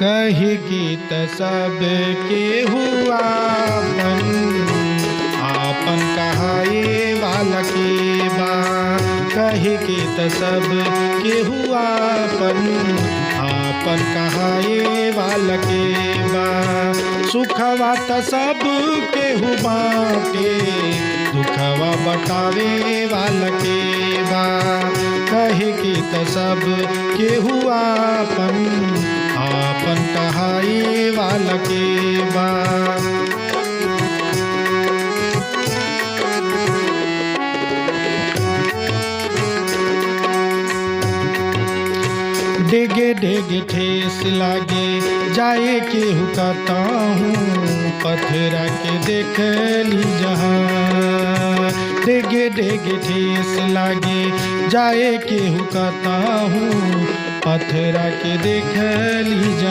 कही गीत सब के हुआ आपन कहाए वाला के बा। कही गीत सब के हुआ आपन कहाए वाला के बा। सुखवा त सब के हु बाटे दुखवा बटावे वाला के बा। कही गीत सब के हुआ आपन कहाए वाला के बा। डेगे डेगे ठेस लागे जाए केहू कहता हूँ पत्थरा के देख ली जहाँ। डेगे डेगे ठेस लागे जाए केहू कहता हूँ पत्थरा के देख ली जहाँ।